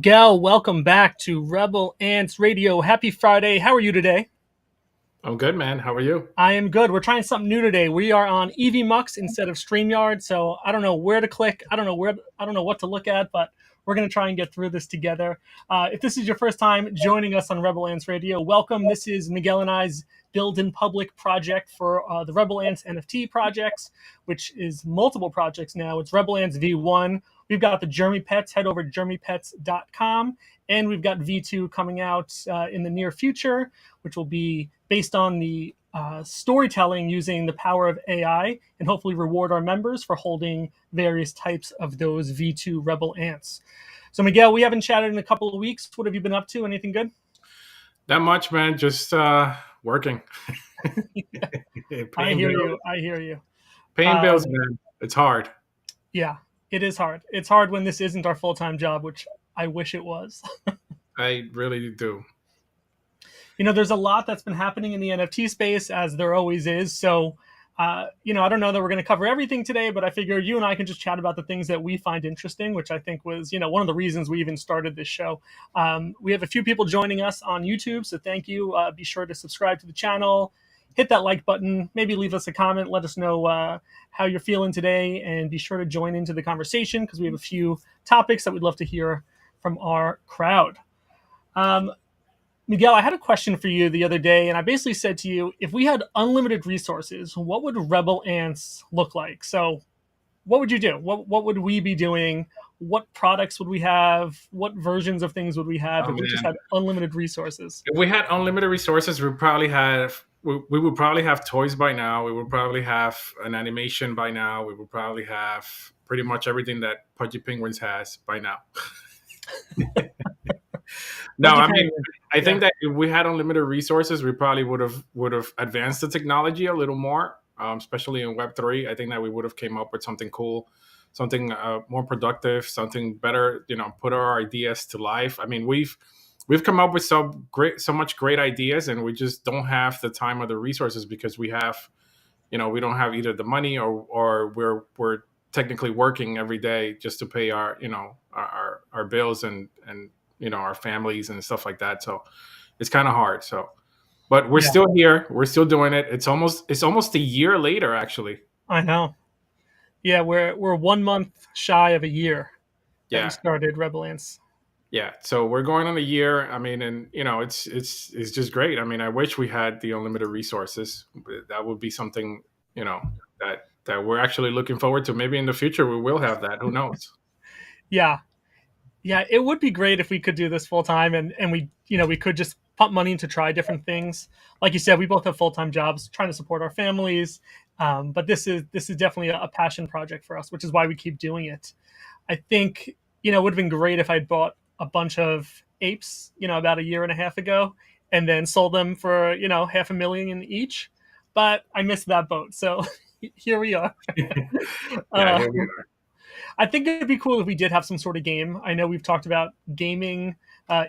Miguel, welcome back to Rebel Ants Radio. Happy Friday. How are you today? I'm good, man. How are you? I am good. We're trying something new today. We are on EVMux instead of StreamYard, so I don't know where to click. I don't know what to look at, but we're going to try and get through this together. If this is your first time joining us on Rebel Ants Radio, welcome. This is Miguel and I's Build in Public project for the Rebel Ants NFT projects, which is multiple projects now. It's Rebel Ants V1. We've got the Jeremy Pets. Head over to jeremypets.com. And we've got V2 coming out in the near future, which will be based on the storytelling using the power of AI and hopefully reward our members for holding various types of those V2 Rebel Ants. So, Miguel, we haven't chatted in a couple of weeks. What have you been up to? Anything good? Not much, man. Just working. I hear you. Paying bills, man. It's hard. Yeah, it is hard. It's hard when this isn't our full-time job, which I wish it was. I really do. You know, there's a lot that's been happening in the NFT space, as there always is. So, I don't know that we're going to cover everything today, but I figure you and I can just chat about the things that we find interesting, which I think was, one of the reasons we even started this show. We have a few people joining us on YouTube, so thank you. Be sure to subscribe to the channel, hit that like button, maybe leave us a comment, let us know how you're feeling today, and be sure to join into the conversation because we have a few topics that we'd love to hear from our crowd. Miguel, I had a question for you the other day, and I basically said to you, if we had unlimited resources, what would Rebel Ants look like? So what would you do? What would we be doing? What products would we have? What versions of things would we have if we just had unlimited resources? If we had unlimited resources, we would probably have toys by now. We would probably have an animation by now. We would probably have pretty much everything that Pudgy Penguins has by now. No, I mean, I think that if we had unlimited resources, we probably would have advanced the technology a little more, especially in Web3. I think that we would have came up with something cool, something more productive, something better. Put our ideas to life. I mean, we've come up with so much great ideas, and we just don't have the time or the resources because we don't have either the money or we're technically working every day just to pay our bills and our families and stuff like that. So it's kind of hard. So, but we're still here. We're still doing it. It's almost a year later, actually. I know. Yeah, we're 1 month shy of a year that we started Rebel Ants. Yeah, so we're going on a year. I mean, and it's just great. I mean, I wish we had the unlimited resources. That would be something that we're actually looking forward to. Maybe in the future we will have that. Who knows? Yeah, it would be great if we could do this full time and we could just pump money to try different things. Like you said, we both have full-time jobs trying to support our families. But this is definitely a passion project for us, which is why we keep doing it. I think, it would have been great if I'd bought a bunch of apes, about a year and a half ago and then sold them for, $500,000 each. But I missed that boat. So here we are. Here we are. I think it'd be cool if we did have some sort of game. I know we've talked about gaming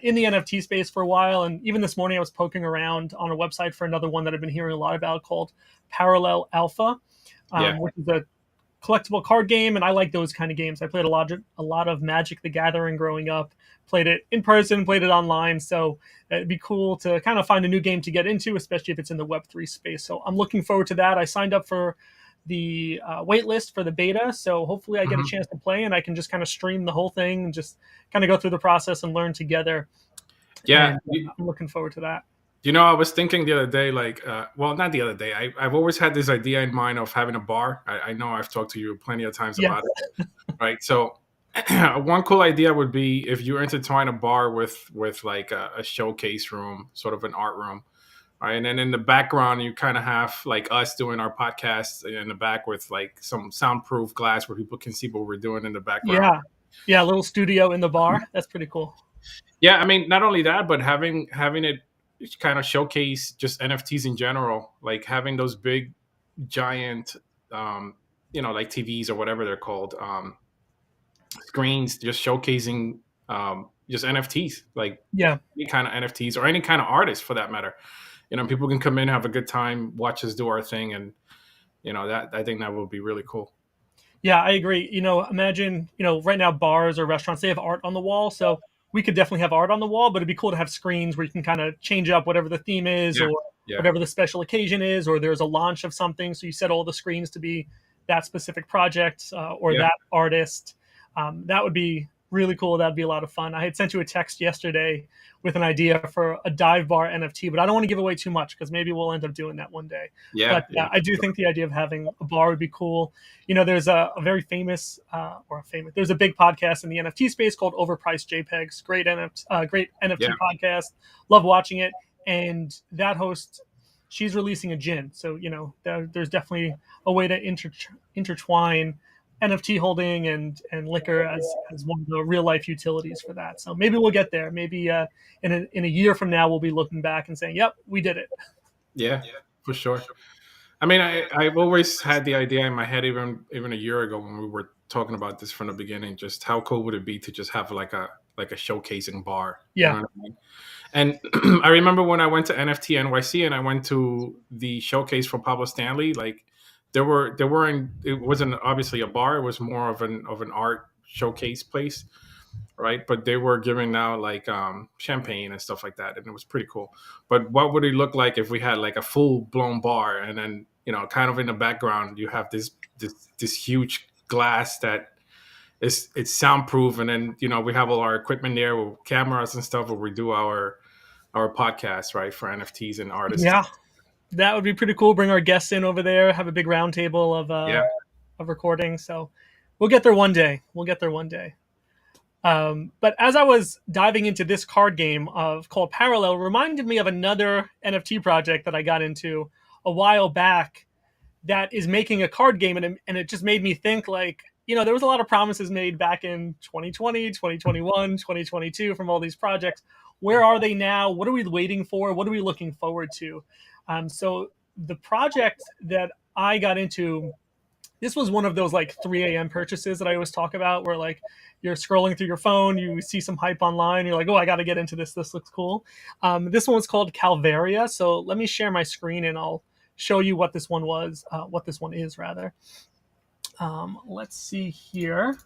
in the NFT space for a while. And even this morning I was poking around on a website for another one that I've been hearing a lot about called Parallel Alpha, which is a collectible card game. And I like those kind of games. I played a lot of Magic the Gathering growing up, played it in person, played it online. So it'd be cool to kind of find a new game to get into, especially if it's in the Web3 space. So I'm looking forward to that. I signed up for the wait list for the beta, so hopefully I get a chance to play and I can just kind of stream the whole thing and just kind of go through the process and learn together. I'm looking forward to that. I was thinking the other day, not the other day, I've always had this idea in mind of having a bar. I know I've talked to you plenty of times about it, right? So one cool idea would be if you intertwine a bar with like a showcase room, sort of an art room. Right, and then in the background, you kind of have like us doing our podcast in the back with like some soundproof glass where people can see what we're doing in the background. Yeah, a little studio in the bar. That's pretty cool. Yeah, I mean, not only that, but having it kind of showcase just NFTs in general, like having those big, giant, like TVs or whatever they're called, screens, just showcasing just NFTs, like any kind of NFTs or any kind of artist for that matter. People can come in, have a good time, watch us do our thing. And, that I think that will be really cool. Yeah, I agree. Imagine, right now bars or restaurants, they have art on the wall. So we could definitely have art on the wall, but it'd be cool to have screens where you can kind of change up whatever the theme is Yeah. or Yeah. whatever the special occasion is, or there's a launch of something. So you set all the screens to be that specific project or that artist. That would be really cool. That'd be a lot of fun. I had sent you a text yesterday with an idea for a dive bar NFT, but I don't want to give away too much because maybe we'll end up doing that one day. Yeah. But I do think the idea of having a bar would be cool. You know, there's a very famous there's a big podcast in the NFT space called Overpriced JPEGs. Great NFT podcast. Love watching it. And that host, she's releasing a gin. So, you know, there's definitely a way to intertwine NFT holding and liquor as one of the real life utilities for that. So maybe we'll get there. Maybe in a year from now, we'll be looking back and saying, yep, we did it. Yeah, for sure. I mean, I've always had the idea in my head, even a year ago when we were talking about this from the beginning, just how cool would it be to just have like a showcasing bar? Yeah. You know what I mean? And I remember when I went to NFT NYC and I went to the showcase for Pablo Stanley, like there weren't, it wasn't obviously a bar, it was more of an art showcase place, right? But they were giving out like champagne and stuff like that, and it was pretty cool. But what would it look like if we had like a full blown bar, and then, you know, kind of in the background you have this huge glass that it's soundproof, and then, you know, we have all our equipment there with cameras and stuff where we do our podcast, right, for NFTs and artists. Yeah, that would be pretty cool. Bring our guests in over there, have a big round table of recording. So we'll get there one day. But as I was diving into this card game called Parallel, reminded me of another NFT project that I got into a while back that is making a card game. And it just made me think, like, you know, there was a lot of promises made back in 2020, 2021, 2022 from all these projects. Where are they now? What are we waiting for? What are we looking forward to? So the project that I got into, this was one of those like 3 a.m. purchases that I always talk about, where like you're scrolling through your phone, you see some hype online, you're like, oh, I got to get into this. This looks cool. This one was called Calvaria. So let me share my screen and I'll show you what this one is rather. Let's see here.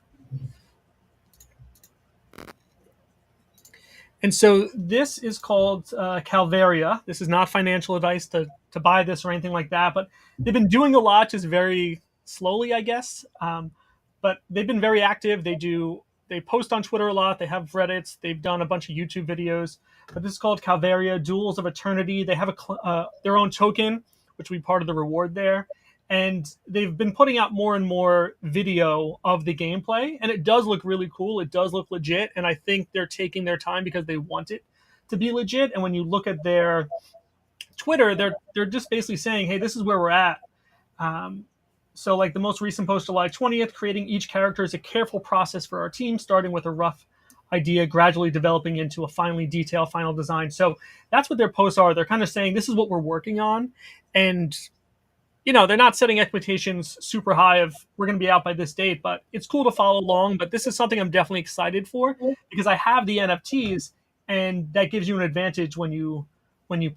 And so this is called Calvaria. This is not financial advice to buy this or anything like that, but they've been doing a lot, just very slowly, I guess. But they've been very active. They post on Twitter a lot. They have Reddits. They've done a bunch of YouTube videos. But this is called Calvaria, Duels of Eternity. They have their own token, which will be part of the reward there. And they've been putting out more and more video of the gameplay, and it does look really cool. It does look legit, and I think they're taking their time because they want it to be legit. And when you look at their Twitter, they're just basically saying, hey, this is where we're at. So like the most recent post, July 20th, creating each character is a careful process for our team, starting with a rough idea, gradually developing into a finely detailed final design. So that's what their posts are. They're kind of saying, this is what we're working on. And you know, they're not setting expectations super high of we're going to be out by this date, but it's cool to follow along. But this is something I'm definitely excited for because I have the NFTs, and that gives you an advantage when you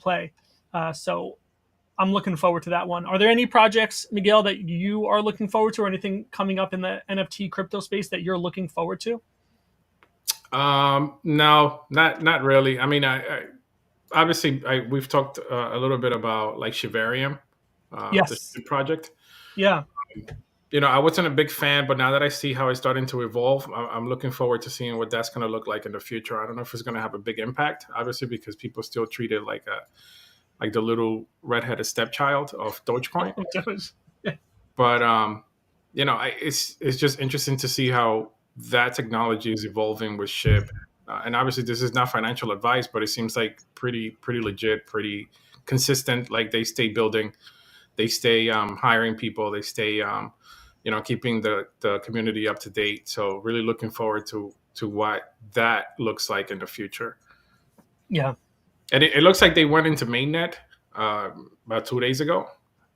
play. So I'm looking forward to that one. Are there any projects, Miguel, that you are looking forward to, or anything coming up in the NFT crypto space that you're looking forward to? No, not really. I mean, I obviously we've talked a little bit about like Shivarium. Yes. The project. Yeah. You know, I wasn't a big fan, but now that I see how it's starting to evolve, I'm looking forward to seeing what that's going to look like in the future. I don't know if it's going to have a big impact, obviously, because people still treat it like the little redheaded stepchild of Dogecoin. But you know, it's just interesting to see how that technology is evolving with SHIB. And obviously, this is not financial advice, but it seems like pretty legit, pretty consistent. Like they stay building. They stay hiring people. They stay, you know, keeping the community up to date. So really looking forward to what that looks like in the future. Yeah. And it looks like they went into mainnet about 2 days ago.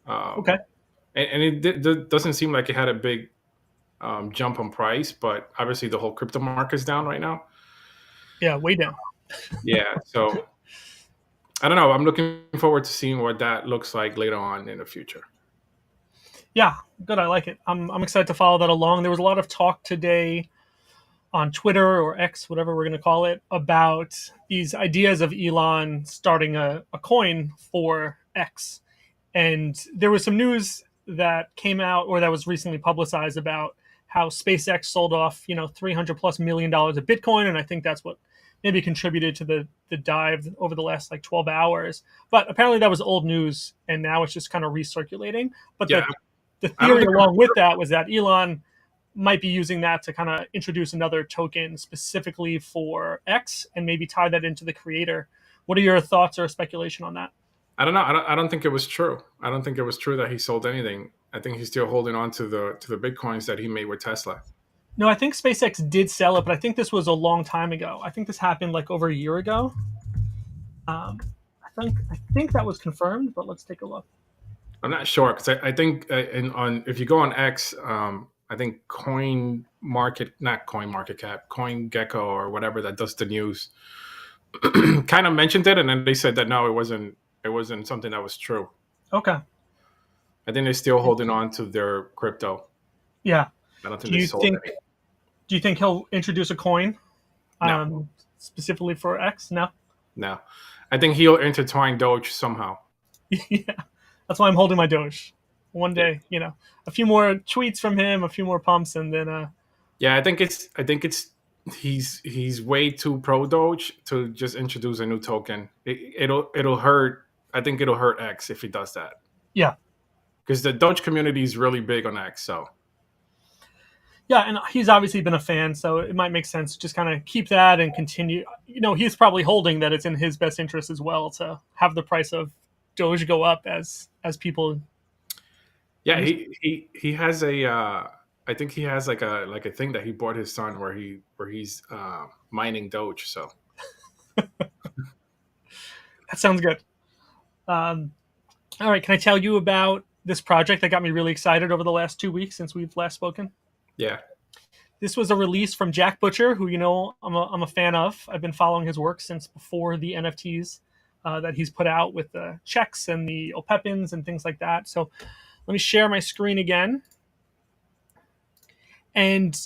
Okay. And it doesn't seem like it had a big jump on price, but obviously the whole crypto market's down right now. Yeah, way down. Yeah. So I don't know. I'm looking forward to seeing what that looks like later on in the future. Yeah, good. I like it. I'm excited to follow that along. There was a lot of talk today on Twitter or X, whatever we're going to call it, about these ideas of Elon starting a coin for X. And there was some news that came out or that was recently publicized about how SpaceX sold off, $300+ million of Bitcoin. And I think that's what maybe contributed to the dive over the last like 12 hours. But apparently that was old news and now it's just kind of recirculating. But Yeah, the theory along with that was that Elon might be using that to kind of introduce another token specifically for X and maybe tie that into the creator. What are your thoughts or speculation on that? I don't know. I don't think it was true. I don't think it was true that he sold anything. I think he's still holding on to the Bitcoins that he made with Tesla. No, I think SpaceX did sell it, but I think this was a long time ago. I think this happened like over a year ago. I think that was confirmed, but let's take a look. I'm not sure because I think if you go on X, I think not Coin Market Cap, Coin Gecko or whatever that does the news, kind of mentioned it, and then they said that no, it wasn't something that was true. Okay. I think they're still holding on to their crypto. Yeah. I don't think they sold it. Do you think he'll introduce a coin No. Specifically for X? No. No. I think he'll intertwine Doge somehow. Yeah. That's why I'm holding my Doge. One day, a few more tweets from him, a few more pumps, and then. Yeah, I think he's way too pro Doge to just introduce a new token. It'll hurt. I think it'll hurt X if he does that. Yeah. Because the Doge community is really big on X, so. Yeah, and he's obviously been a fan, so it might make sense to just kind of keep that and continue. He's probably holding that it's in his best interest as well to have the price of Doge go up as people. Yeah, he has a. I think he has like a thing that he bought his son where he's mining Doge. So that sounds good. All right, can I tell you about this project that got me really excited over the last 2 weeks since we've last spoken? Yeah. This was a release from Jack Butcher, who I'm a fan of. I've been following his work since before the NFTs that he's put out with the checks and the Opepins and things like that. So let me share my screen again. And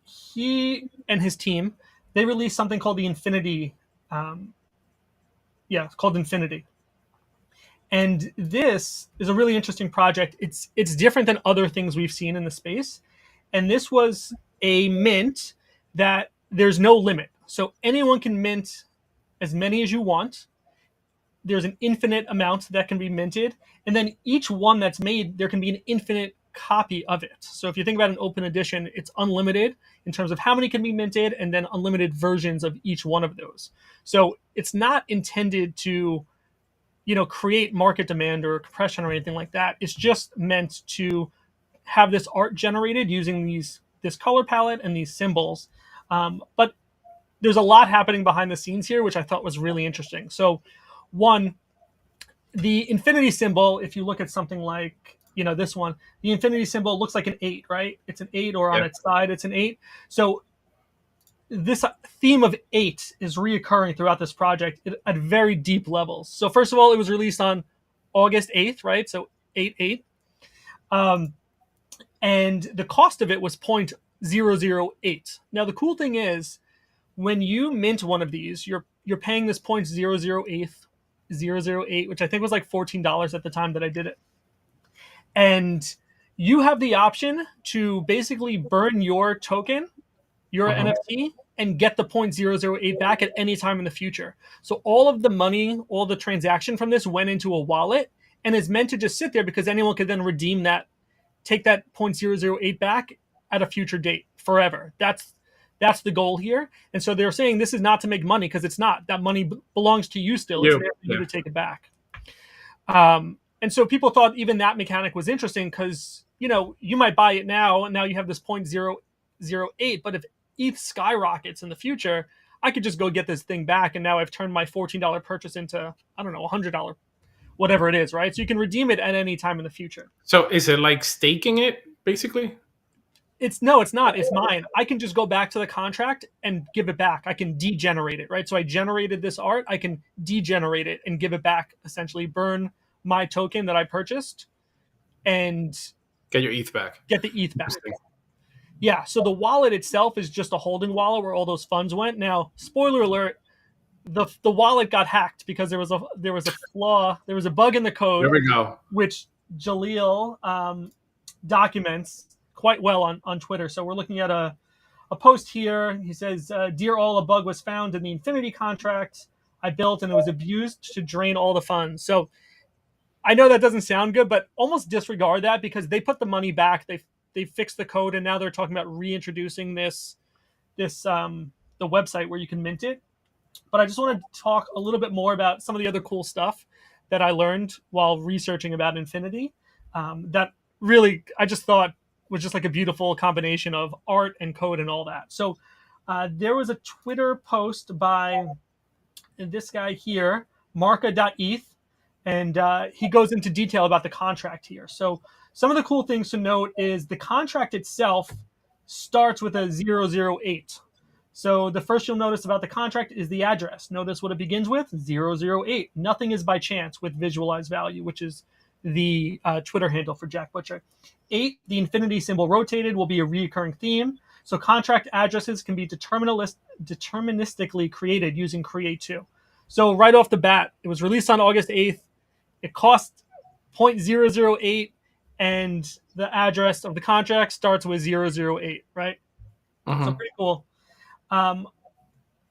he and his team, they released something called the Infinity. It's called Infinity. And this is a really interesting project. It's different than other things we've seen in the space. And this was a mint that there's no limit. So anyone can mint as many as you want. There's an infinite amount that can be minted. And then each one that's made, there can be an infinite copy of it. So if you think about an open edition, it's unlimited in terms of how many can be minted and then unlimited versions of each one of those. So it's not intended to, create market demand or compression or anything like that. It's just meant to have this art generated using this color palette and these symbols. But there's a lot happening behind the scenes here, which I thought was really interesting. So one, the infinity symbol, if you look at something like, this one, the infinity symbol looks like an 8, right? It's an 8, or on its side, it's an 8. So this theme of 8 is reoccurring throughout this project at very deep levels. So first of all, it was released on August 8th, right? So 8/8. And the cost of it was 0.008. Now, the cool thing is when you mint one of these, you're paying this 0.008, which I think was like $14 at the time that I did it. And you have the option to basically burn your token, your NFT, and get the 0.008 back at any time in the future. So all of the money, all the transaction from this went into a wallet and is meant to just sit there because anyone could then redeem that, take that 0.008 back at a future date forever. That's the goal here. And so they're saying this is not to make money because it's not. That money belongs to you still. It's there for you to take it back. And so people thought even that mechanic was interesting because, you might buy it now and now you have this 0.008. But if ETH skyrockets in the future, I could just go get this thing back. And now I've turned my $14 purchase into, I don't know, $100, whatever it is, right? So you can redeem it at any time in the future. So is it like staking it, basically? It's not. It's mine. I can just go back to the contract and give it back. I can degenerate it, right? So I generated this art. I can degenerate it and give it back, essentially burn my token that I purchased and get your ETH back. Get the ETH back. Yeah, so the wallet itself is just a holding wallet where all those funds went. Now, spoiler alert, the wallet got hacked because there was a flaw, there was a bug in the code, There we go. which Jaleel documents quite well on Twitter. So we're looking at a post here. He says, "Dear all, a bug was found in the Infinity contract I built, and it was abused to drain all the funds." So I know that doesn't sound good, but almost disregard that because they put the money back. They fixed the code, and now they're talking about reintroducing this the website where you can mint it. But I just want to talk a little bit more about some of the other cool stuff that I learned while researching about Infinity. That really I just thought was just like a beautiful combination of art and code and all that. So there was a Twitter post by this guy here, Marka.eth, and he goes into detail about the contract here. So some of the cool things to note is the contract itself starts with a 008. So the first you'll notice about the contract is the address. Notice what it begins with, 008. Nothing is by chance with visualized value, which is the Twitter handle for Jack Butcher. 8, the infinity symbol rotated will be a recurring theme. So contract addresses can be deterministically created using Create2. So right off the bat, it was released on August 8th. It cost 0.008, and the address of the contract starts with 008, right? So pretty cool.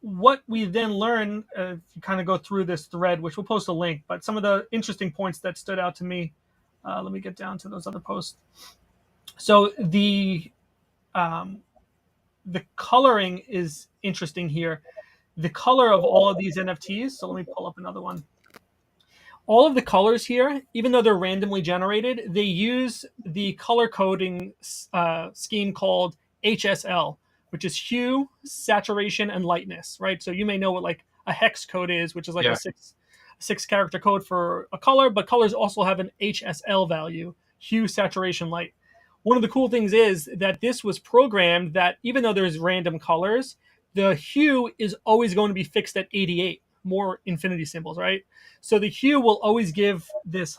What we then learn, if you kind of go through this thread, which we'll post a link, but some of the interesting points that stood out to me, let me get down to those other posts. So the coloring is interesting here. The color of all of these NFTs, so let me pull up another one. All of the colors here, even though they're randomly generated, they use the color coding scheme called HSL, which is hue, saturation, and lightness, right? So you may know what like a hex code is, which is like a six character code for a color, but colors also have an HSL value, hue, saturation, light. One of the cool things is that this was programmed that even though there's random colors, the hue is always going to be fixed at 88, more infinity symbols, right? So the hue will always give this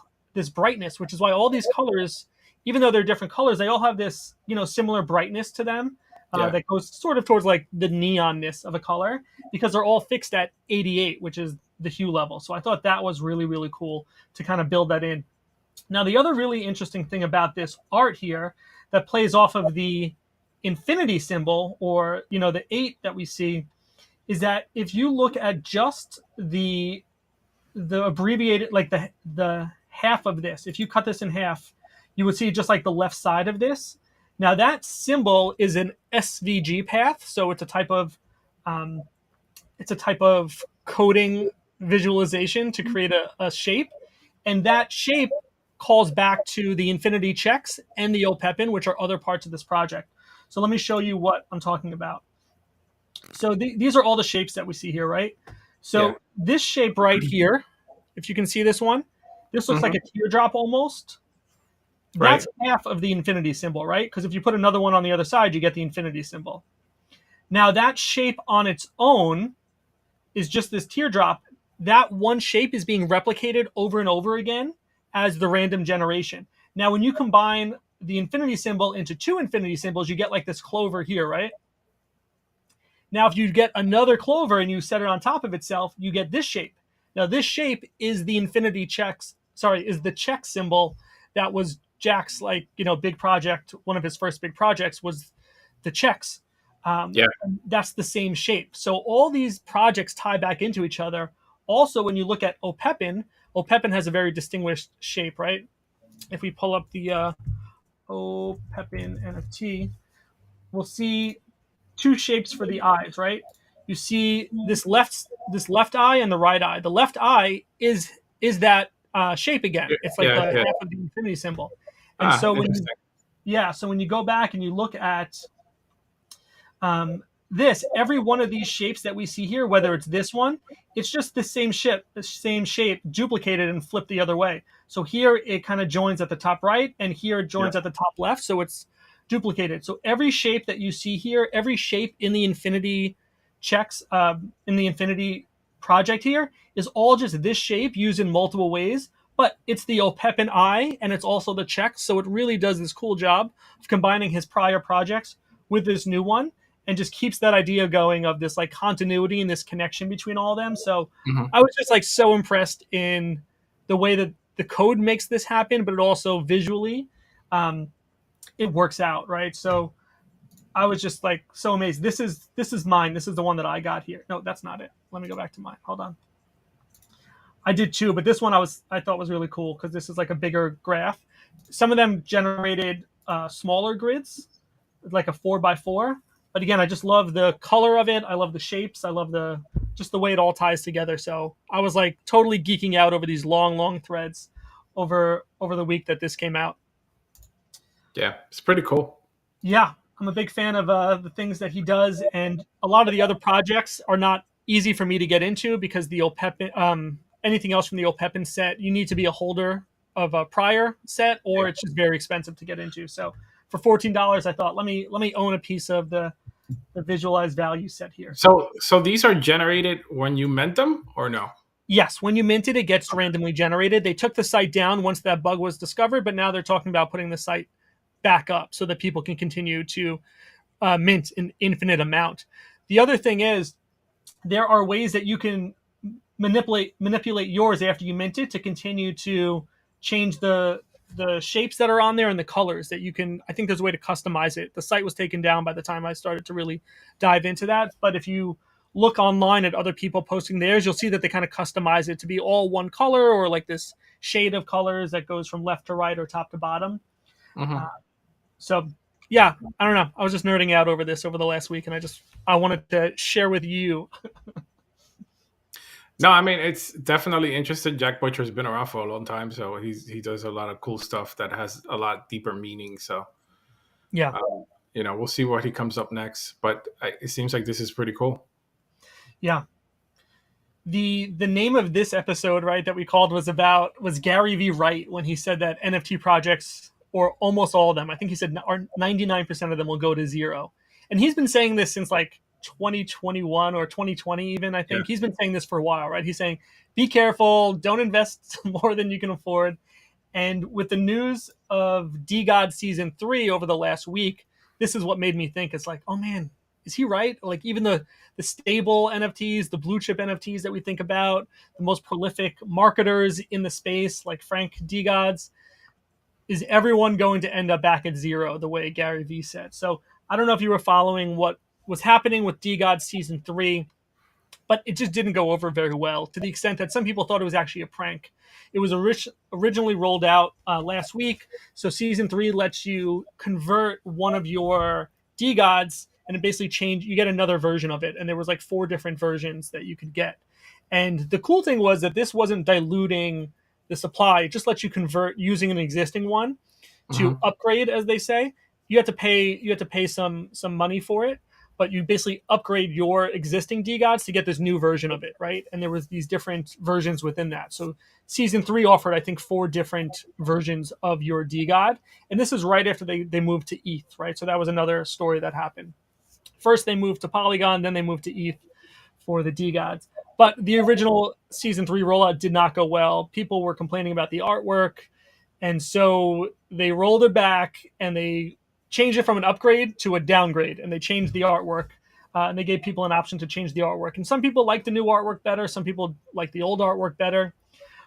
brightness, which is why all these colors, even though they're different colors, they all have this, similar brightness to them. That goes sort of towards like the neonness of a color because they're all fixed at 88, which is the hue level. So I thought that was really, really cool to kind of build that in. Now, the other really interesting thing about this art here that plays off of the infinity symbol, or, the 8 that we see, is that if you look at just the abbreviated, like the half of this, if you cut this in half, you would see just like the left side of this. Now that symbol is an SVG path, so it's a type of coding visualization to create a shape, and that shape calls back to the infinity checks and the OPEPIN, which are other parts of this project. So let me show you what I'm talking about. So these are all the shapes that we see here, right? So this shape right here, if you can see this one, this looks like a teardrop almost. That's half of the infinity symbol, right? Because if you put another one on the other side, you get the infinity symbol. Now that shape on its own is just this teardrop. That one shape is being replicated over and over again as the random generation. Now, when you combine the infinity symbol into 2 infinity symbols, you get like this clover here, right? Now, if you get another clover and you set it on top of itself, you get this shape. Now, this shape is the is the check symbol that was Jack's big project. One of his first big projects was the checks. That's the same shape. So all these projects tie back into each other. Also, when you look at OPEPIN has a very distinguished shape, right? If we pull up the OPEPIN NFT, we'll see 2 shapes for the eyes, right? You see this left eye and the right eye. The left eye is that shape again. It's like the half of the infinity symbol. And so when you go back and you look at this, every one of these shapes that we see here, whether it's this one, it's just the same shape duplicated and flipped the other way. So here it kind of joins at the top right, and here it joins at the top left. So it's duplicated. So every shape that you see here, every shape in the infinity checks, in the infinity project here, is all just this shape used in multiple ways. But it's the OPEPIN eye, and it's also the checks. So it really does this cool job of combining his prior projects with this new one, and just keeps that idea going of this like continuity and this connection between all of them. So Mhm. I was just like so impressed in the way that the code makes this happen, but it also visually um, it works out, right? So I was just like so amazed. This is mine. This is the one that I got here. No, that's not it. Let me go back to mine. Hold on. I did too, but this one I thought was really cool because this is like a bigger graph. Some of them generated smaller grids, like a 4x4. But again, I just love the color of it. I love the shapes. I love the just the way it all ties together. So I was like totally geeking out over these long, long threads over the week that this came out. Yeah, it's pretty cool. Yeah, I'm a big fan of the things that he does, and a lot of the other projects are not easy for me to get into because the Opepin, anything else from the Opepin set, you need to be a holder of a prior set, or Yeah. it's just very expensive to get into. So for $14, I thought let me own a piece of the visualized value set here. So these are generated when you mint them, or no? Yes, when you mint it, it gets randomly generated. They took the site down once that bug was discovered, but now they're talking about putting the site back up so that people can continue to mint an infinite amount. The other thing is there are ways that you can manipulate yours after you mint it to continue to change the shapes that are on there and the colors that you can. I think there's a way to customize it. The site was taken down by the time I started to really dive into that, but if you look online at other people posting theirs, you'll see that they kind of customize it to be all one color or like this shade of colors that goes from left to right or top to bottom. Mhm. So yeah, I don't know. I was just nerding out over this over the last week, and I wanted to share with you. No, I mean it's definitely interesting. Jack Butcher's been around for a long time, so he does a lot of cool stuff that has a lot deeper meaning. So Yeah, we'll see what he comes up next. But it seems like this is pretty cool. yeah. The name of this episode, right, that we called was Gary V. Wright when he said that NFT projects, or almost all of them, I think he said 99% of them will go to zero, and he's been saying this since like 2021 or 2020 even. I Yeah. think he's been saying this for a while, right? He's saying be careful, don't invest more than you can afford. And with the news of DGod season 3 over the last week, this is what made me think it's like, oh man, is he right? Like even the stable NFTs, the blue chip NFTs that we think about, the most prolific marketers in the space, like Frank DGods, is everyone going to end up back at zero the way Gary Vee said? So I don't know if you were following what was happening with DGod season 3, but it just didn't go over very well to the extent that some people thought it was actually a prank. It was originally rolled out last week. So season 3 lets you convert one of your DGods and it basically you get another version of it. And there was like 4 different versions that you could get. And the cool thing was that this wasn't diluting the supply. It just lets you convert using an existing one to Mhm. upgrade, as they say. You have to pay some money for it, but you basically upgrade your existing DGods to get this new version of it, right? And there was these different versions within that. So season 3 offered, I think, 4 different versions of your DGod, and this is right after they moved to ETH, right? So that was another story that happened. First they moved to Polygon, then they moved to ETH for the DGods. But the original season 3 rollout did not go well. People were complaining about the artwork, and so they rolled it back and they changed it from an upgrade to a downgrade, and they changed the artwork. And they gave people an option to change the artwork. And some people like the new artwork better. Some people like the old artwork better.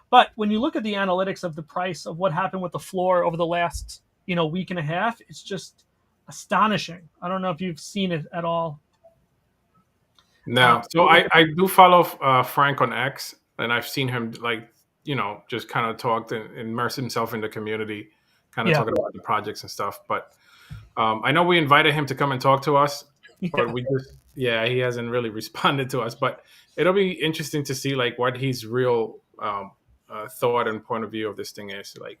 But when you look at the analytics of the price of what happened with the floor over the last week and a half, it's just astonishing. I don't know if you've seen it at all. No, so I do follow Frank on X, and I've seen him just kind of talk and immerse himself in the community, kind of Yeah, talking about the projects and stuff. But I know we invited him to come and talk to us, but yeah, he hasn't really responded to us. But it'll be interesting to see like what his real thought and point of view of this thing is. Like,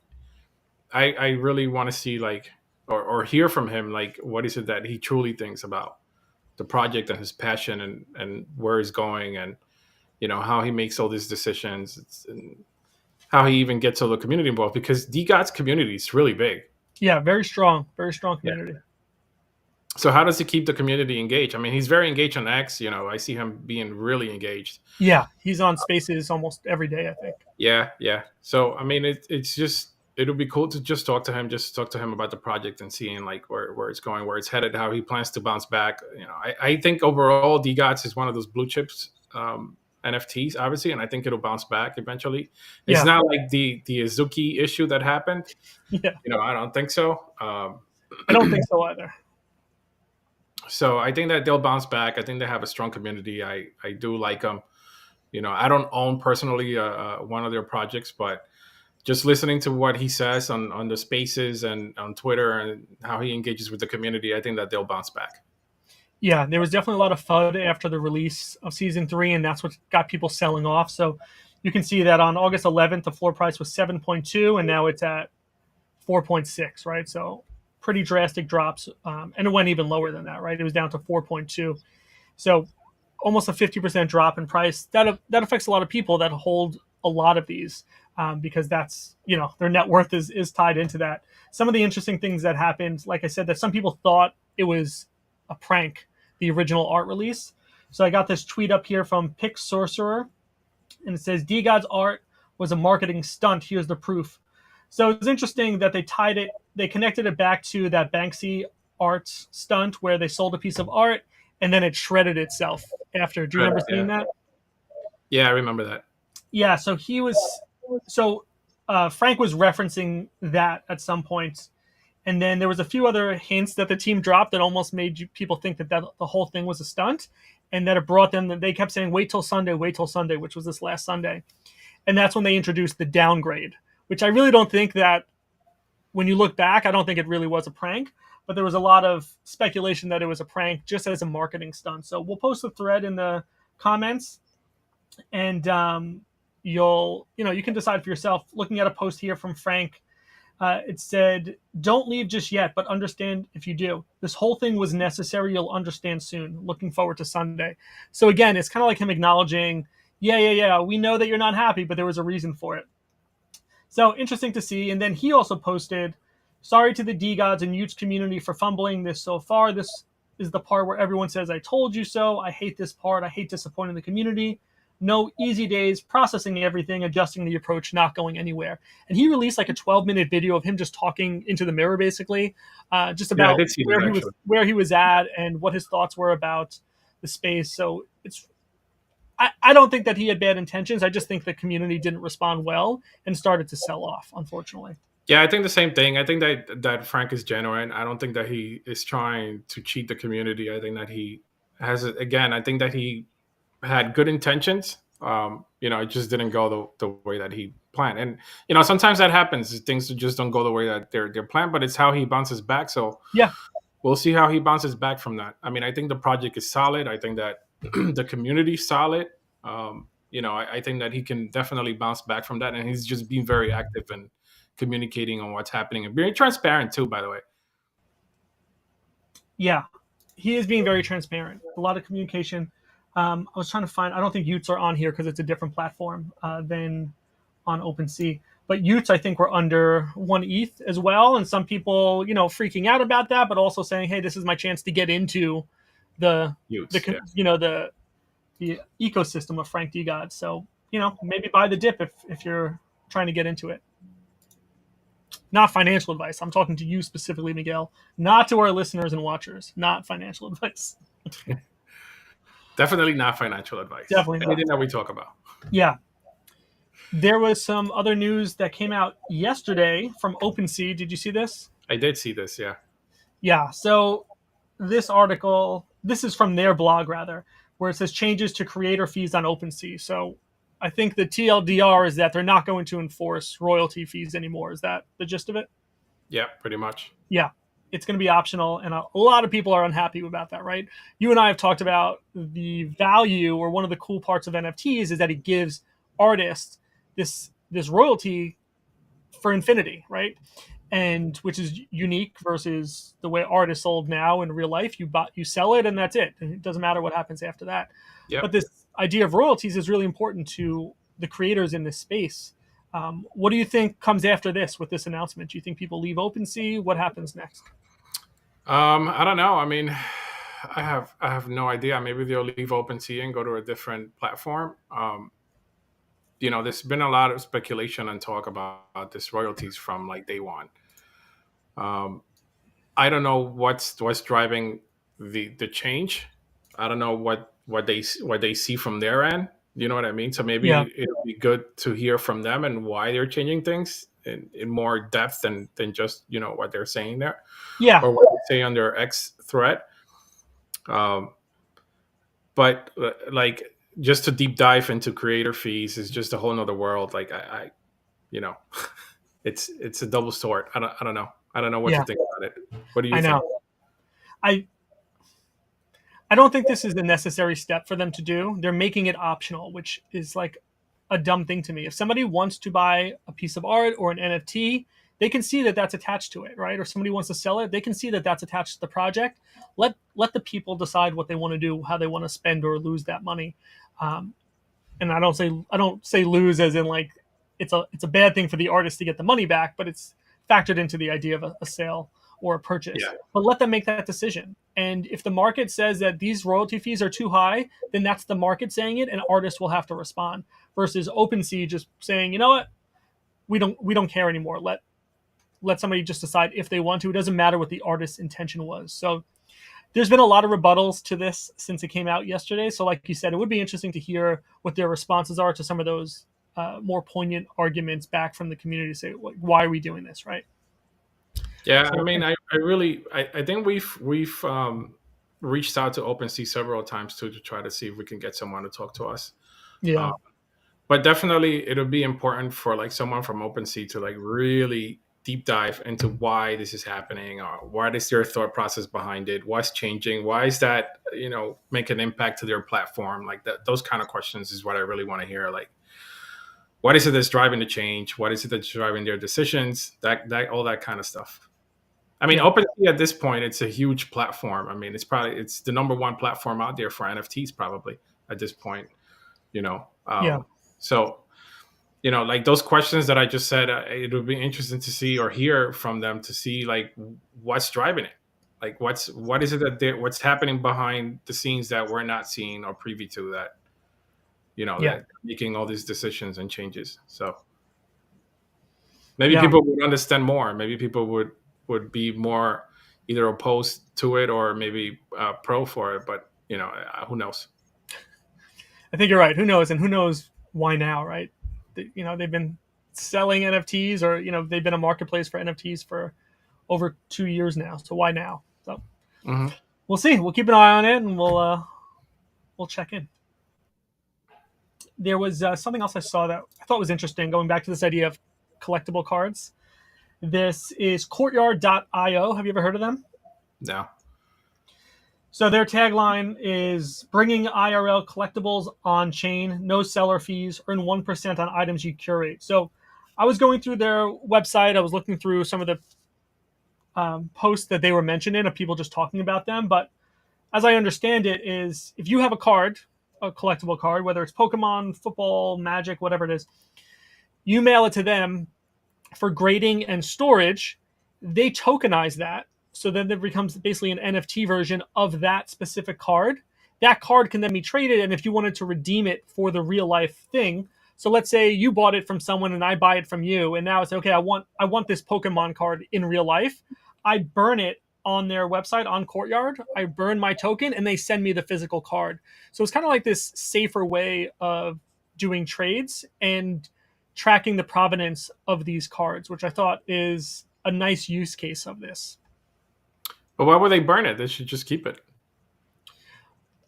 I really want to see like or hear from him like what is it that he truly thinks about the project and his passion and where he's going and how he makes all these decisions and how he even gets all the community involved because DGOT's community is really big. yeah. Very strong Yeah. community. So how does he keep the community engaged? I mean, he's very engaged on X. I see him being really engaged. Yeah, he's on Spaces almost every day, I think. Yeah. So I mean, it'll be cool to just talk to him about the project and seeing like where it's going, where it's headed, how he plans to bounce back. I think overall DGOTS is one of those blue chips NFTs, obviously, and I think it'll bounce back eventually. It's Yeah. not like the Azuki issue that happened. Yeah. I don't think so. I don't think so either. So I think that they'll bounce back. I think they have a strong community. I do like them. I don't own personally one of their projects, but just listening to what he says on the spaces and on Twitter and how he engages with the community, I think that they'll bounce back. Yeah, there was definitely a lot of FUD after the release of season 3, and that's what got people selling off. So you can see that on August 11th, the floor price was 7.2, and now it's at 4.6, right? So pretty drastic drops, and it went even lower than that, right? It was down to 4.2. So almost a 50% drop in price. That affects a lot of people that hold a lot of these, because that's, their net worth is tied into that. Some of the interesting things that happened, like I said, that some people thought it was a prank, the original art release. So I got this tweet up here from Pick Sorcerer, and it says, DGod's art was a marketing stunt. Here's the proof. So it's interesting that they connected it back to that Banksy art stunt where they sold a piece of art and then it shredded itself after. Do you remember seeing that? Yeah, I remember that. Yeah, so Frank was referencing that at some point. And then there was a few other hints that the team dropped that almost made people think that the whole thing was a stunt, and that it brought them. They kept saying, wait till Sunday, which was this last Sunday. And that's when they introduced the downgrade, which I really don't think that, when you look back, I don't think it really was a prank. But there was a lot of speculation that it was a prank just as a marketing stunt. So we'll post a thread in the comments, and you can decide for yourself. Looking at a post here from Frank, it said, don't leave just yet, but understand if you do. This whole thing was necessary. You'll understand soon. Looking forward to Sunday. So again, it's kind of like him acknowledging, yeah, we know that you're not happy, but there was a reason for it. So interesting to see. And then he also posted, sorry to the DGods and Utes community for fumbling this so far. This is the part where everyone says, I told you so. I hate this part. I hate disappointing the community. No easy days, processing everything, adjusting the approach, not going anywhere. And he released like a 12-minute video of him just talking into the mirror, basically, just about where he was at and what his thoughts were about the space. So I don't think that he had bad intentions. I just think the community didn't respond well and started to sell off, unfortunately. Yeah, I think the same thing. I think that Frank is genuine. I don't think that he is trying to cheat the community. I think that he has, again, I think that he had good intentions. It just didn't go the way that he planned. And, sometimes that happens. Things just don't go the way that they're planned, but it's how he bounces back. So yeah, we'll see how he bounces back from that. I mean, I think the project is solid. I think that the community is solid. I think that he can definitely bounce back from that. And he's just being very active and communicating on what's happening and being transparent too, by the way. Yeah, he is being very transparent. A lot of communication. I was trying to find, I don't think Utes are on here because it's a different platform than on OpenSea. But Utes, I think, were under 1 ETH as well. And some people, freaking out about that, but also saying, hey, this is my chance to get into the ecosystem of Frank DGod. So, maybe buy the dip if you're trying to get into it. Not financial advice. I'm talking to you specifically, Miguel, not to our listeners and watchers. Not financial advice. Definitely not financial advice. Definitely anything that we talk about. Yeah. There was some other news that came out yesterday from OpenSea. Did you see this? I did see this, yeah. Yeah. So this article, this is from their blog, rather, where it says changes to creator fees on OpenSea. So I think the TLDR is that they're not going to enforce royalty fees anymore. Is that the gist of it? Yeah, pretty much. Yeah. It's going to be optional, and a lot of people are unhappy about that, right? You and I have talked about the value, or one of the cool parts of NFTs is that it gives artists this royalty for infinity, right? And which is unique versus the way art is sold now in real life. You sell it, and that's it. And it doesn't matter what happens after that. Yep. But this idea of royalties is really important to the creators in this space. What do you think comes after this with this announcement? Do you think people leave OpenSea? What happens next? I don't know. I mean, I have no idea. Maybe they'll leave OpenSea and go to a different platform. there's been a lot of speculation and talk about this royalties from like day one. Um, I don't know what's driving the change. I don't know what they see from their end. You know what I mean? So Yeah. maybe it'll be good to hear from them and why they're changing things in more depth than just what they're saying there Yeah. or what they say on their X thread. Um, but like just to deep dive into creator fees is just a whole nother world. Like I you know, it's a double sword. I don't know. I don't know what to Yeah. think about it. What do you I think? know. I I don't think this is the necessary step for them to do. They're making it optional, which is like a dumb thing to me. If somebody wants to buy a piece of art or an NFT, they can see that that's attached to it, right? Or somebody wants to sell it, they can see that that's attached to the project. Let the people decide what they want to do, how they want to spend or lose that money. Um, and I don't say lose as in like it's a bad thing for the artist to get the money back, but it's factored into the idea of a sale or a purchase. Yeah. But let them make that decision. And if the market says that these royalty fees are too high, then that's the market saying it, and artists will have to respond. Versus OpenSea just saying, you know what, we don't care anymore. Let somebody just decide if they want to. It doesn't matter what the artist's intention was. So there's been a lot of rebuttals to this since it came out yesterday. So, like you said, it would be interesting to hear what their responses are to some of those more poignant arguments back from the community. Say, why are we doing this, right? Yeah, I So, mean, I think we've reached out to OpenSea several times too to try to see if we can get someone to talk to us. yeah, Uh, but definitely, it'll be important for like someone from OpenSea to like really deep dive into why this is happening, or what is their thought process behind it, what's changing, why is that make an impact to their platform, like that. Those kind of questions is what I really want to hear. Like, what is it that's driving the change? What is it that's driving their decisions? That all that kind of stuff. I mean, yeah, OpenSea at this point, it's a huge platform. I mean, it's the number one platform out there for NFTs probably at this point. You know, yeah, so like those questions that I just said, it would be interesting to see or hear from them to see like what's driving it, like what is it what's happening behind the scenes that we're not seeing or privy to that yeah, that making all these decisions and changes. So maybe yeah. people would understand more. Maybe people would be more either opposed to it or maybe pro for it. But who knows? I think you're right. Who knows? And who knows why now, right? They've been selling NFTs, or they've been a marketplace for NFTs for over 2 years now. So why now? So Hmm. we'll see. We'll keep an eye on it, and we'll check in. There was something else I saw that I thought was interesting. Going back to this idea of collectible cards. This is Courtyard.io. Have you ever heard of them? No. So their tagline is bringing IRL collectibles on chain, no seller fees, earn 1% on items you curate. So I was going through their website. I was looking through some of the posts that they were mentioning of people just talking about them. But as I understand it, is if you have a card, a collectible card, whether it's Pokemon, football, Magic, whatever it is, you mail it to them for grading and storage. They tokenize that. So then there becomes basically an NFT version of that specific card. That card can then be traded, and if you wanted to redeem it for the real life thing, so let's say you bought it from someone and I buy it from you, and now it's okay. I want this Pokemon card in real life. I burn it on their website on Courtyard. I burn my token, and they send me the physical card. So it's kind of like this safer way of doing trades and tracking the provenance of these cards, which I thought is a nice use case of this. But why would they burn it? They should just keep it.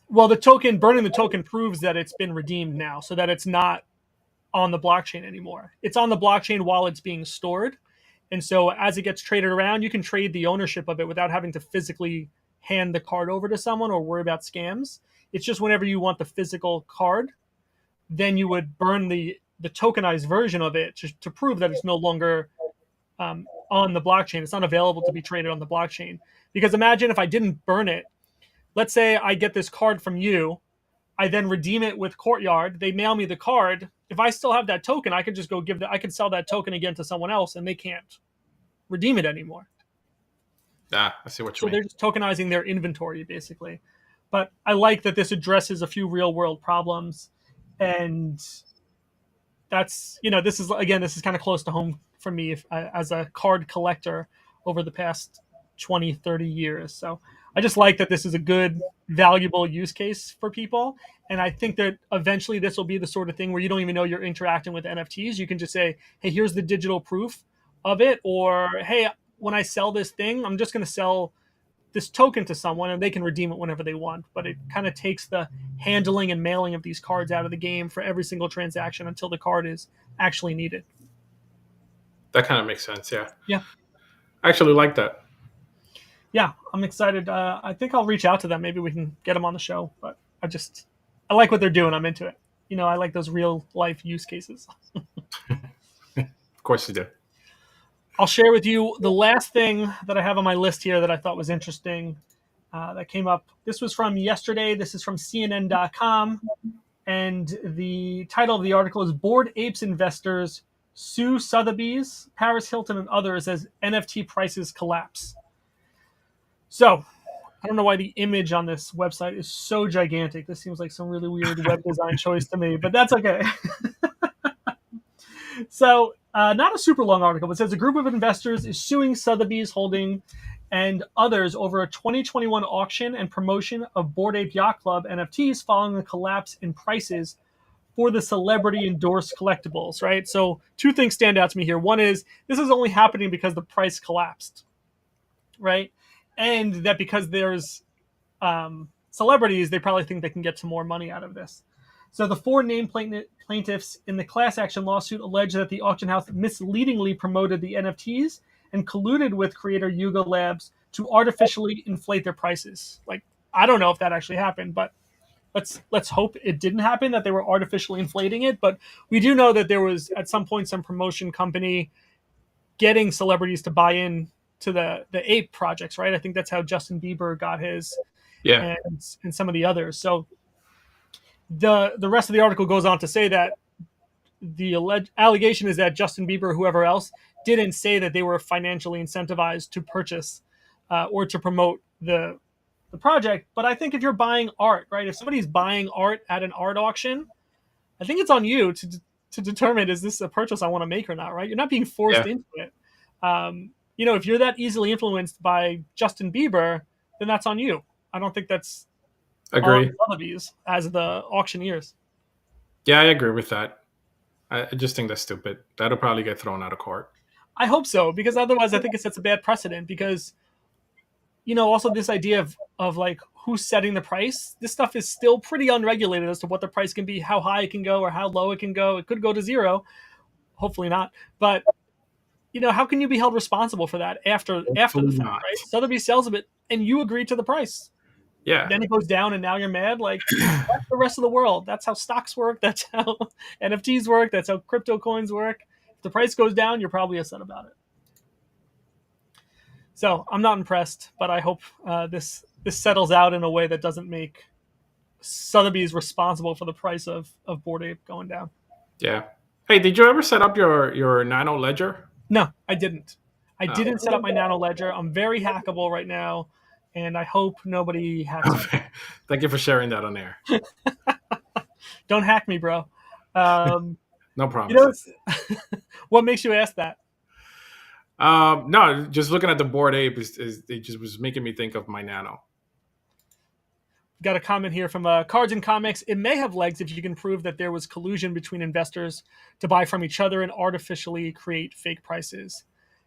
Well, burning the token proves that it's been redeemed now, so that it's not on the blockchain anymore. It's on the blockchain while it's being stored. And so as it gets traded around, you can trade the ownership of it without having to physically hand the card over to someone or worry about scams. It's just whenever you want the physical card, then you would burn the tokenized version of it to prove that it's no longer on the blockchain. It's not available to be traded on the blockchain. Because imagine if I didn't burn it. Let's say I get this card from you. I then redeem it with Courtyard. They mail me the card. If I still have that token, I could just go I could sell that token again to someone else, and they can't redeem it anymore. Ah, I see what you So mean. they're just tokenizing their inventory, basically. But I like that this addresses a few real world problems, and that's, this is kind of close to home for me as a card collector over the past 20, 30 years. So I just like that this is a good, valuable use case for people. And I think that eventually this will be the sort of thing where you don't even know you're interacting with NFTs. You can just say, hey, here's the digital proof of it. Or, hey, when I sell this thing, I'm just going to sell this token to someone and they can redeem it whenever they want. But it kind of takes the handling and mailing of these cards out of the game for every single transaction until the card is actually needed. That kind of makes sense. Yeah. Yeah. I actually like that. Yeah, I'm excited. I think I'll reach out to them. Maybe we can get them on the show. But I like what they're doing. I'm into it. I like those real life use cases. Of course you do. I'll share with you the last thing that I have on my list here that I thought was interesting that came up. This was from yesterday. This is from CNN.com. And the title of the article is Bored Apes Investors Sue Sotheby's, Paris Hilton, and others as NFT prices collapse. So I don't know why the image on this website is so gigantic. This seems like some really weird web design choice to me, but that's okay. So, not a super long article, but it says a group of investors is suing Sotheby's Holding and others over a 2021 auction and promotion of Bored Ape Yacht Club NFTs following the collapse in prices for the celebrity endorsed collectibles, right? So, two things stand out to me here. One is this is only happening because the price collapsed, right? And that because there's celebrities, they probably think they can get some more money out of this. So the four named plaintiffs in the class action lawsuit allege that the auction house misleadingly promoted the NFTs and colluded with creator Yuga Labs to artificially inflate their prices. Like, I don't know if that actually happened, but let's hope it didn't happen, that they were artificially inflating it. But we do know that there was at some point some promotion company getting celebrities to buy in to the ape projects, right? I think that's how Justin Bieber got his, Yeah. and some of the others. So the rest of the article goes on to say that the allegation is that Justin Bieber, whoever else, didn't say that they were financially incentivized to purchase or to promote the project. But I think if you're buying art, right, if somebody's buying art at an art auction, I think it's on you to determine, is this a purchase I want to make or not, right? You're not being forced into it. If you're that easily influenced by Justin Bieber, then that's on you. I don't think that's Agree. Sotheby's as the auctioneers. Yeah, I agree with that. I just think that's stupid. That'll probably get thrown out of court. I hope so, because otherwise I think it sets a bad precedent, because also this idea of like who's setting the price, this stuff is still pretty unregulated as to what the price can be, how high it can go or how low it can go. It could go to zero, hopefully not, but how can you be held responsible for that after the fact, right? Sotheby's sells a bit and you agree to the price. Yeah. Then it goes down and now you're mad. Like, that's the rest of the world. That's how stocks work. That's how NFTs work. That's how crypto coins work. If the price goes down, you're probably upset about it. So I'm not impressed, but I hope this settles out in a way that doesn't make Sotheby's responsible for the price of Bored Ape going down. Yeah. Hey, did you ever set up your Nano Ledger? No, I didn't. I didn't set up my Nano Ledger. I'm very hackable right now, and I hope nobody hacks me. Thank you for sharing that on air. Don't hack me, bro. No problem. What makes you ask that? No, just looking at the Bored Ape, it just was making me think of my Nano. Got a comment here from Cards and Comics. It may have legs if you can prove that there was collusion between investors to buy from each other and artificially create fake prices.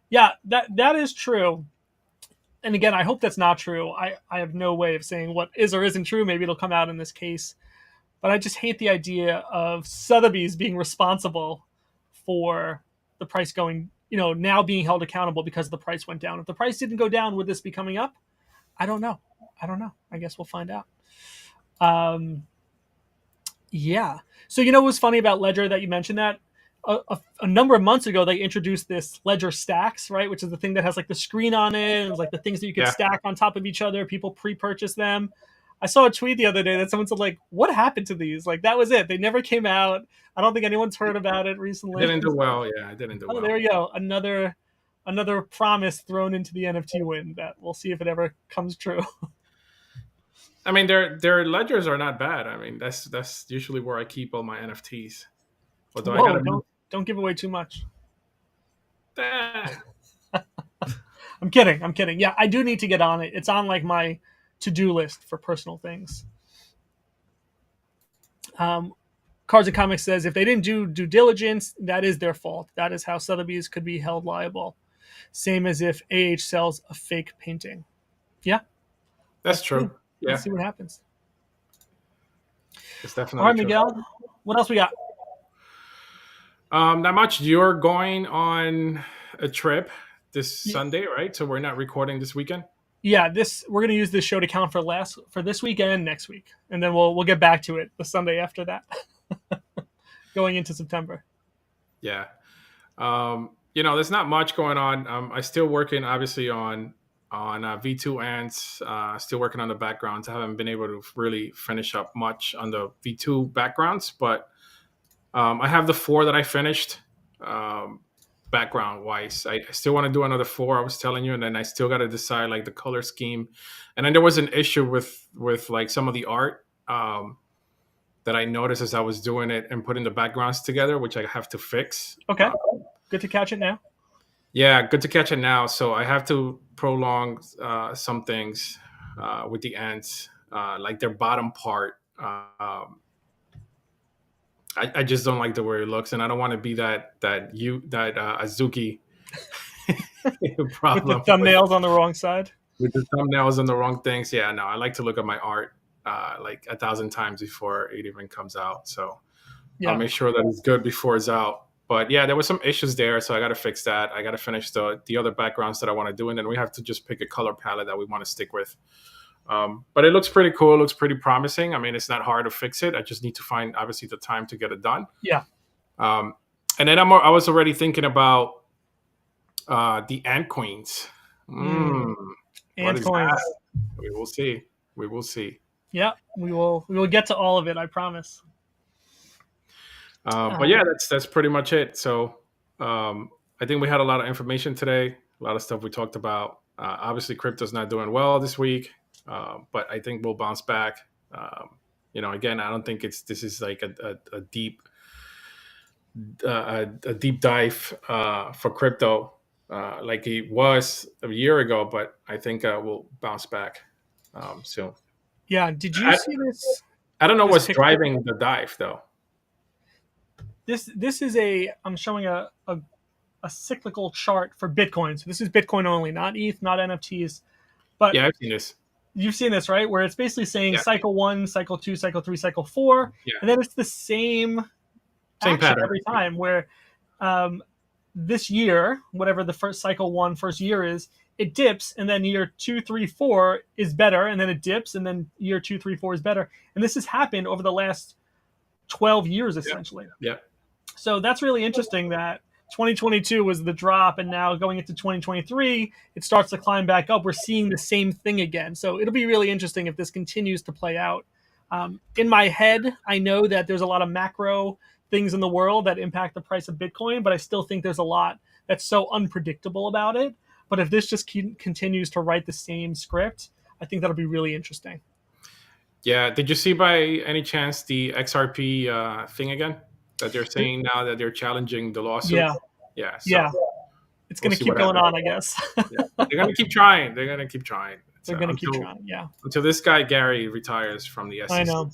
Yeah, that is true. And again, I hope that's not true. I have no way of saying what is or isn't true. Maybe it'll come out in this case. But I just hate the idea of Sotheby's being responsible for the price going, now being held accountable because the price went down. If the price didn't go down, would this be coming up? I don't know. I guess we'll find out. Yeah. So what was funny about Ledger that you mentioned that? A number of months ago, they introduced this Ledger Stacks, right? Which is the thing that has like the screen on it. And like the things that you could stack on top of each other. People pre-purchase them. I saw a tweet the other day that someone said, like, what happened to these? Like, that was it. They never came out. I don't think anyone's heard about it recently. It didn't do well. Yeah, it didn't do well. There you go. Another promise thrown into the NFT wind that we'll see if it ever comes true. I mean, their ledgers are not bad. I mean, that's usually where I keep all my NFTs. Although I Whoa! gotta. Don't give away too much. Eh, I'm kidding. I'm kidding. Yeah, I do need to get on it. It's on like my to-do list for personal things. Cards and Comics says if they didn't do due diligence, that is their fault. That is how Sotheby's could be held liable. Same as if AH sells a fake painting. Yeah, that's true. Yeah, let's see what happens. it's All definitely right, true. Miguel. What else we got? Not much. You're going on a trip this Sunday, right? So we're not recording this weekend. Yeah, we're gonna use this show to count for this weekend and next week, and then we'll get back to it the Sunday after that, going into September. Yeah. There's not much going on. I still working obviously on V2 ants. Still working on the backgrounds. I haven't been able to really finish up much on the V2 backgrounds, but I have the 4 that I finished. Background wise, I still want to do another 4. I was telling you, and then I still got to decide like the color scheme. And then there was an issue with like some of the art that I noticed as I was doing it and putting the backgrounds together, which I have to fix. Okay, good to catch it now. Yeah, good to catch it now. So I have to prolong some things with the ants, like their bottom part. I just don't like the way it looks, and I don't want to be that Azuki problem with the thumbnails on the wrong side. With the thumbnails and the wrong things. Yeah, no, I like to look at my art like 1,000 times before it even comes out. So I'll make sure that it's good before it's out. But yeah, there were some issues there, so I got to fix that. I got to finish the other backgrounds that I want to do, and then we have to just pick a color palette that we want to stick with. But it looks pretty cool. It looks pretty promising. I mean, it's not hard to fix it. I just need to find, obviously, the time to get it done. Yeah. And then I was already thinking about the ant queens. Ant coins. That? We will see. We will see. Yeah, we will get to all of it. I promise. But yeah, that's pretty much it. So I think we had a lot of information today. A lot of stuff we talked about. Obviously, crypto's not doing well this week. But I think we'll bounce back. Again, I don't think this is like a deep dive for crypto like it was a year ago. But I think we'll bounce back soon. Yeah. Did you see this? I don't know what's driving the dive though. This is I'm showing a cyclical chart for Bitcoin. So this is Bitcoin only, not ETH, not NFTs. But yeah, I've seen this. You've seen this, right? Where it's basically saying cycle 1, cycle 2, cycle 3, cycle 4, and then it's the same pattern every time. Where this year, whatever the first cycle 1 first year is, it dips, and then year 2, 3, 4 is better, and then it dips, and then year 2, 3, 4 is better. And this has happened over the last 12 years, essentially. Yeah. So that's really interesting that 2022 was the drop, and now going into 2023, it starts to climb back up. We're seeing the same thing again. So it'll be really interesting if this continues to play out. In my head, I know that there's a lot of macro things in the world that impact the price of Bitcoin, but I still think there's a lot that's so unpredictable about it. But if this just continues to write the same script, I think that'll be really interesting. Yeah. Did you see by any chance the XRP thing again? That they're saying now that they're challenging the lawsuit. Yeah. So it's going to keep going on, I guess. Yeah. They're going to keep trying. They're going to keep trying. Yeah. Until this guy Gary retires from the SEC. I know.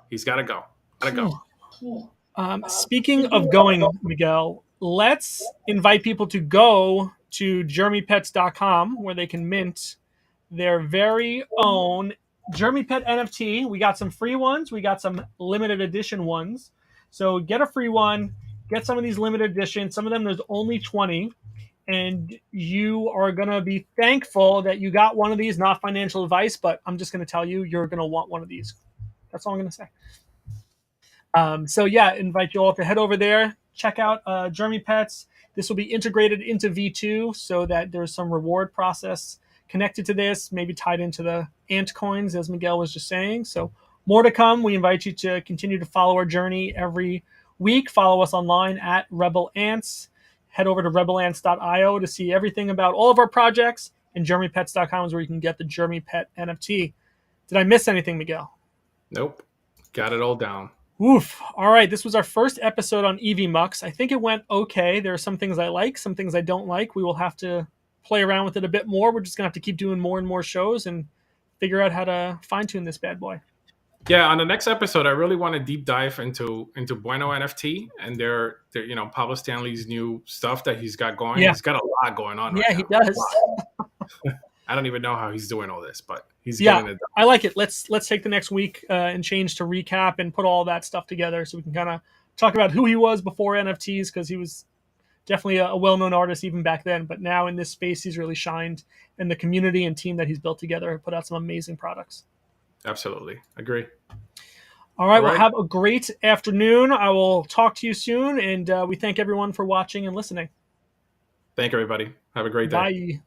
He's got to go. Speaking of going, Miguel, let's invite people to go to jeremypets.com where they can mint their very own Jeremy Pet NFT. We got some free ones. We got some limited edition ones. So get a free one. Get some of these limited editions. Some of them there's only 20. And you are going to be thankful that you got one of these. Not financial advice, but I'm just going to tell you, you're going to want one of these. That's all I'm going to say. So yeah, invite you all to head over there. Check out Jeremy Pets. This will be integrated into V2 so that there's some reward process connected to this, maybe tied into the ant coins, as Miguel was just saying. So more to come. We invite you to continue to follow our journey every week. Follow us online at Rebel Ants. Head over to rebelants.io to see everything about all of our projects, and jeremypets.com is where you can get the Jeremy Pet NFT. Did I miss anything, Miguel? Nope. Got it all down. Oof. All right. This was our first episode on EV I think it went okay. There are some things I like, some things I don't like. We will have to play around with it a bit more. We're just going to have to keep doing more and more shows and figure out how to fine tune this bad boy. Yeah, on the next episode, I really want to deep dive into Bueno NFT and their Pablo Stanley's new stuff that he's got going. Yeah. He's got a lot going on right Yeah, now. he does. I don't even know how he's doing all this, but he's Yeah, getting it done. I like it. Let's take the next week and change to recap and put all that stuff together so we can kind of talk about who he was before NFTs, because he was definitely a well-known artist even back then. But now in this space, he's really shined, and the community and team that he's built together have put out some amazing products. Absolutely. Agree. All right, well, have a great afternoon. I will talk to you soon, and we thank everyone for watching and listening. Thank everybody. Have a great day. Bye.